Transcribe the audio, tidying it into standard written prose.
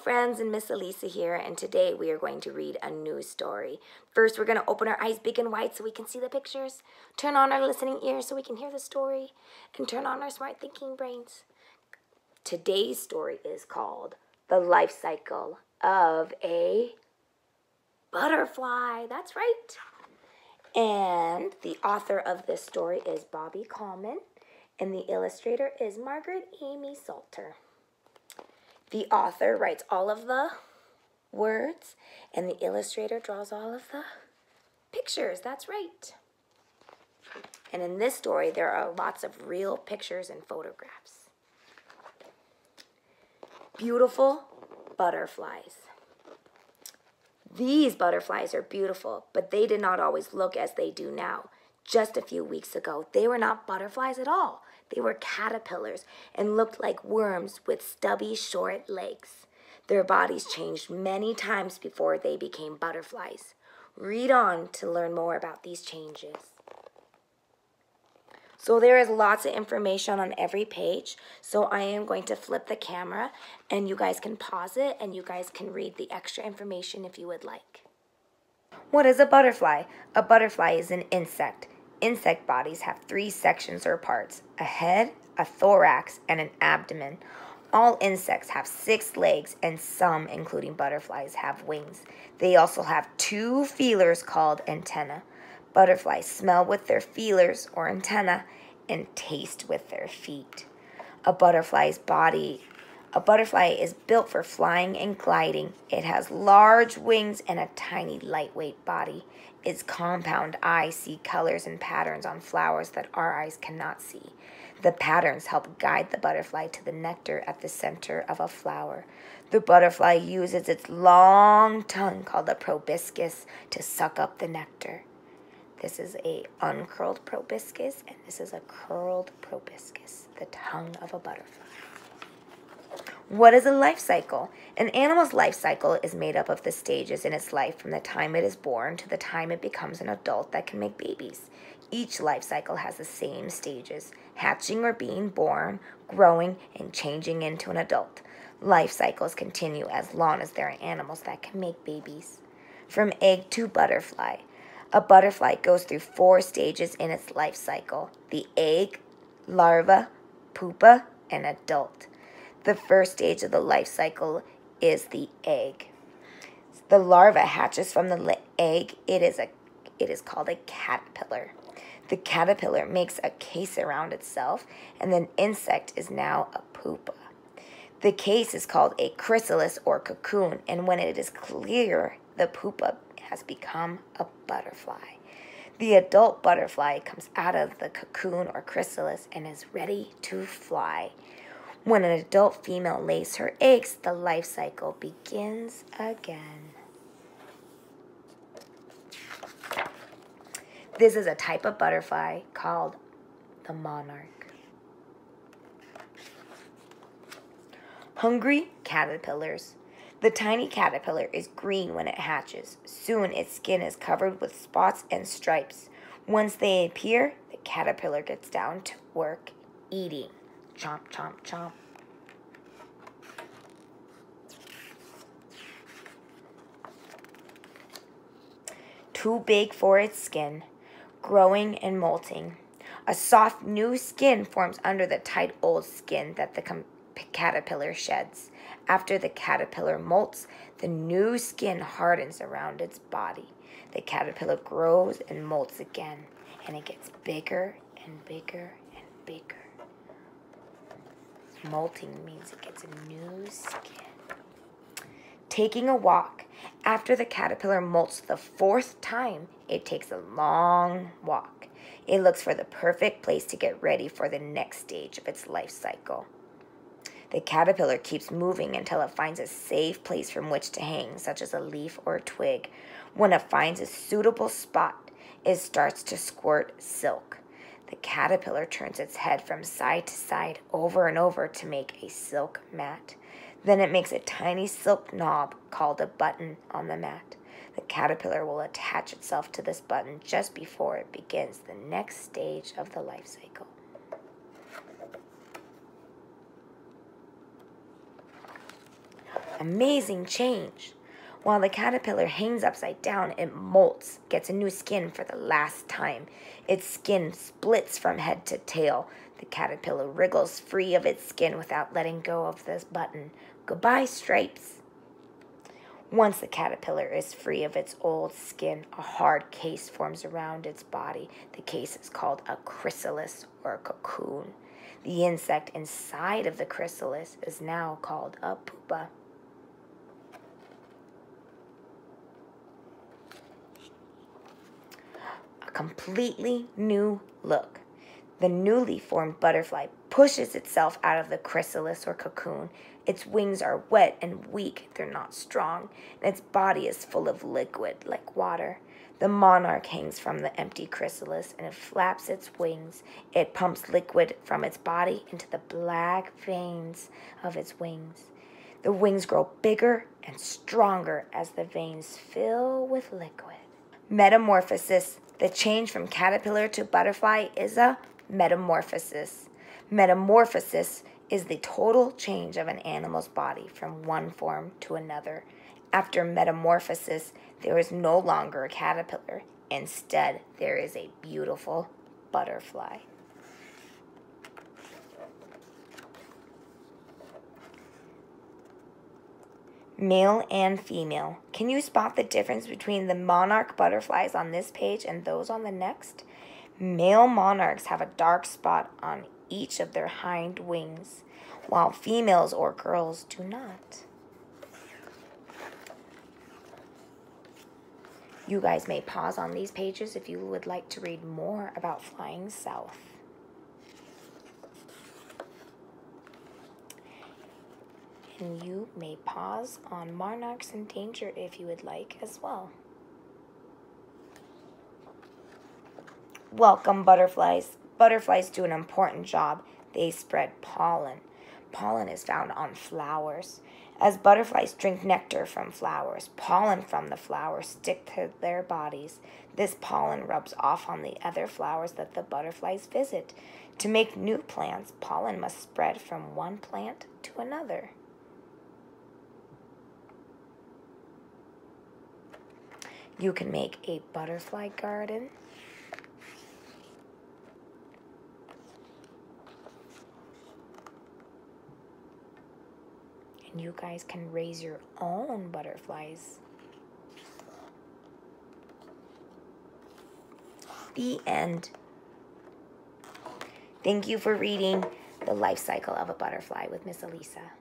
friends, and Miss Alisa here, and today we are going to read a new story. First, we're going to open our eyes big and wide so we can see the pictures, turn on our listening ears so we can hear the story, and turn on our smart thinking brains. Today's story is called The Life Cycle of a Butterfly. That's right. And the author of this story is Bobbie Kalman, and the illustrator is Margaret Amy Salter. The author writes all of the words, and the illustrator draws all of the pictures. That's right. And in this story, there are lots of real pictures and photographs. Beautiful butterflies. These butterflies are beautiful, but they did not always look as they do now. Just a few weeks ago, they were not butterflies at all. They were caterpillars and looked like worms with stubby, short legs. Their bodies changed many times before they became butterflies. Read on to learn more about these changes. So there is lots of information on every page, so I am going to flip the camera, and you guys can pause it, and you guys can read the extra information if you would like. What is a butterfly? A butterfly is an insect. Insect bodies have 3 sections or parts: a head, a thorax, and an abdomen. All insects have 6 legs, and some, including butterflies, have wings. They also have 2 feelers called antennae. Butterflies smell with their feelers or antennae and taste with their feet. A butterfly is built for flying and gliding. It has large wings and a tiny, lightweight body. Its compound eyes see colors and patterns on flowers that our eyes cannot see. The patterns help guide the butterfly to the nectar at the center of a flower. The butterfly uses its long tongue, called a proboscis, to suck up the nectar. This is a uncurled proboscis, and this is a curled proboscis, the tongue of a butterfly. What is a life cycle? An animal's life cycle is made up of the stages in its life from the time it is born to the time it becomes an adult that can make babies. Each life cycle has the same stages: hatching or being born, growing, and changing into an adult. Life cycles continue as long as there are animals that can make babies. From egg to butterfly. A butterfly goes through 4 stages in its life cycle: the egg, larva, pupa, and adult. The first stage of the life cycle is the egg. The larva hatches from the egg. It is called a caterpillar. The caterpillar makes a case around itself, and the insect is now a pupa. The case is called a chrysalis or cocoon, and when it is clear, the pupa has become a butterfly. The adult butterfly comes out of the cocoon or chrysalis and is ready to fly. When an adult female lays her eggs, the life cycle begins again. This is a type of butterfly called the monarch. Hungry caterpillars. The tiny caterpillar is green when it hatches. Soon its skin is covered with spots and stripes. Once they appear, the caterpillar gets down to work eating. Chomp, chomp, chomp. Too big for its skin. Growing and molting. A soft new skin forms under the tight old skin that the caterpillar sheds. After the caterpillar molts, the new skin hardens around its body. The caterpillar grows and molts again, and it gets bigger and bigger and bigger. Molting means it gets a new skin. Taking a walk. After the caterpillar molts the 4th time, it takes a long walk. It looks for the perfect place to get ready for the next stage of its life cycle. The caterpillar keeps moving until it finds a safe place from which to hang, such as a leaf or a twig. When it finds a suitable spot, it starts to squirt silk. The caterpillar turns its head from side to side over and over to make a silk mat. Then it makes a tiny silk knob called a button on the mat. The caterpillar will attach itself to this button just before it begins the next stage of the life cycle. Amazing change. While the caterpillar hangs upside down, it molts, gets a new skin for the last time. Its skin splits from head to tail. The caterpillar wriggles free of its skin without letting go of this button. Goodbye, stripes. Once the caterpillar is free of its old skin, a hard case forms around its body. The case is called a chrysalis or a cocoon. The insect inside of the chrysalis is now called a pupa. A completely new look. The newly formed butterfly pushes itself out of the chrysalis or cocoon. Its wings are wet and weak, they're not strong, and its body is full of liquid like water. The monarch hangs from the empty chrysalis and it flaps its wings. It pumps liquid from its body into the black veins of its wings. The wings grow bigger and stronger as the veins fill with liquid. Metamorphosis. The change from caterpillar to butterfly is a metamorphosis. Metamorphosis is the total change of an animal's body from one form to another. After metamorphosis, there is no longer a caterpillar. Instead, there is a beautiful butterfly. Male and female. Can you spot the difference between the monarch butterflies on this page and those on the next? Male monarchs have a dark spot on each of their hind wings, while females or girls do not. You guys may pause on these pages if you would like to read more about flying south. And you may pause on Monarchs in Danger if you would like as well. Welcome, butterflies. Butterflies do an important job. They spread pollen. Pollen is found on flowers. As butterflies drink nectar from flowers, pollen from the flowers stick to their bodies. This pollen rubs off on the other flowers that the butterflies visit. To make new plants, pollen must spread from one plant to another. You can make a butterfly garden. And you guys can raise your own butterflies. The end. Thank you for reading The Life Cycle of a Butterfly with Miss Alisa.